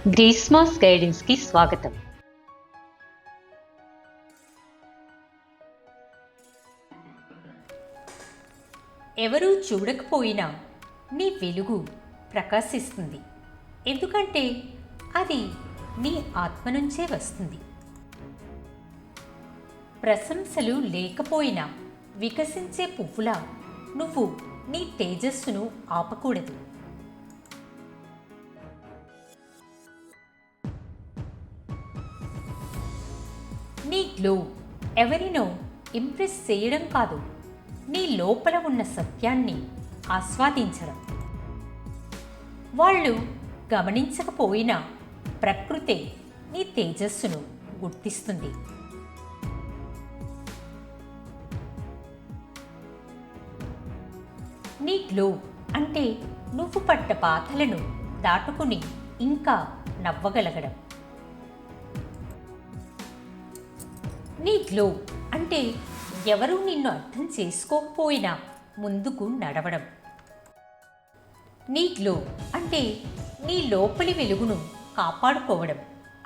గ్రీస్మాస్ గైడెన్స్కి స్వాగతం. ఎవరూ చూడకపోయినా నీ వెలుగు ప్రకాశిస్తుంది, ఎందుకంటే అది నీ ఆత్మ నుంచే వస్తుంది. ప్రశంసలు లేకపోయినా వికసించే పువ్వులా నువ్వు నీ తేజస్సును ఆపకూడదు. నీ గ్లో ఎవరినో ఇంప్రెస్ చేయడం కాదు, నీ లోపల ఉన్న సత్యాన్ని ఆస్వాదించడం. వాళ్ళు గమనించకపోయినా ప్రకృతే నీ తేజస్సును గుర్తిస్తుంది. నీ గ్లో అంటే నువ్వు పడ్డ బాధలను దాటుకుని ఇంకా నవ్వగలగడం. నీ గ్లో అంటే ఎవరూ నిన్ను అర్థం చేసుకోకపోయినా ముందుకు నడవడం. నీ గ్లో అంటే నీ లోపలి వెలుగును కాపాడుకోవడం.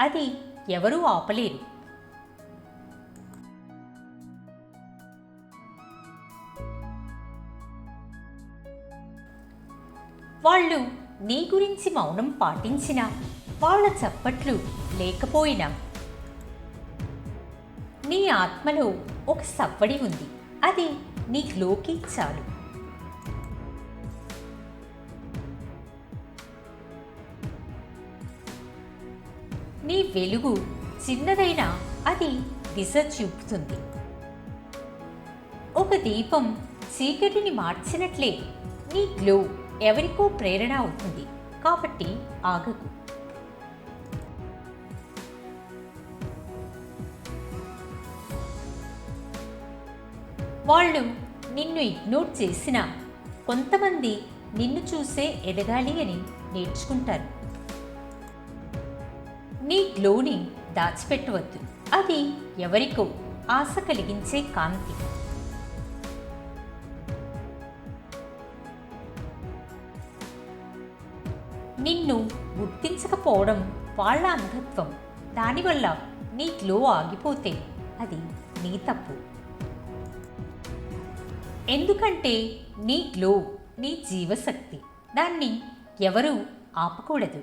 అది ఎవరూ ఆపలేరు. వాళ్ళు నీ గురించి మౌనం పాటించినా, వాళ్ళ చప్పట్లు లేకపోయినా నీ ఆత్మలో ఒక సవ్వడి ఉంది. అది నీ గ్లోకి చాలు. నీ వెలుగు చిన్నదైనా అది దిశ చూపుతుంది. ఒక దీపం చీకటిని మార్చినట్లే నీ గ్లో ఎవరికో ప్రేరణ అవుతుంది. కాబట్టి ఆగకు. వాళ్ళు నిన్ను ఇగ్నోర్ చేసినా కొంతమంది నిన్ను చూసే ఎదగాలి అని నేర్చుకుంటారు. నీ గ్లోని దాచిపెట్టవద్దు. అది ఎవరికో ఆశ కలిగించే కాంతి. నిన్ను గుర్తించకపోవడం వాళ్ళ అంధత్వం. దానివల్ల నీ గ్లో ఆగిపోతే అది నీ తప్పు. ఎందుకంటే నీ గ్లో నీ జీవశక్తి. దాన్ని ఎవరూ ఆపకూడదు.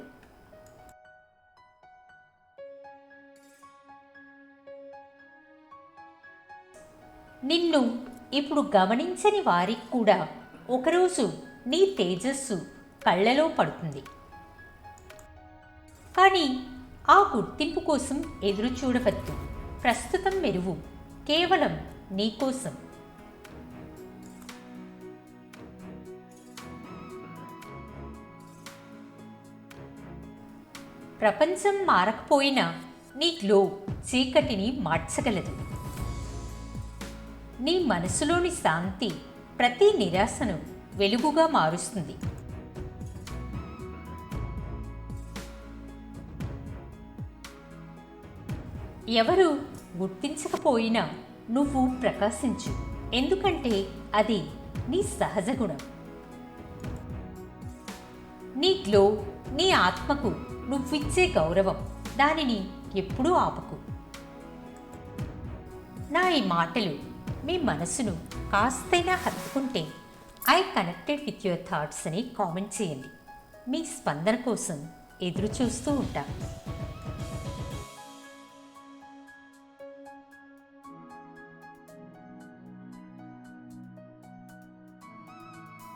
నిన్ను ఇప్పుడు గమనించని వారికి కూడా ఒకరోజు నీ తేజస్సు కళ్ళలో పడుతుంది. కానీ ఆ గుర్తింపు కోసం ఎదురు చూడవద్దు. ప్రస్తుతం మెరుగు కేవలం నీకోసం. ప్రపంచం మారకపోయినా నీ గ్లో చీకటిని మార్చగలదు. నీ మనసులోని శాంతి ప్రతి నిరాశను వెలుగుగా మారుస్తుంది. ఎవరు గుర్తించకపోయినా నువ్వు ప్రకాశించు, ఎందుకంటే అది నీ సహజ గుణం. నీ గ్లో నీ ఆత్మకు నువ్విచ్చే గౌరవం. దానిని ఎప్పుడూ ఆపకు. నా ఈ మాటలు మీ మనసును కాస్తైనా హత్తుకుంటే I connected with your thoughts అని కామెంట్ చేయండి. మీ స్పందన కోసం ఎదురు చూస్తూ ఉంటాను.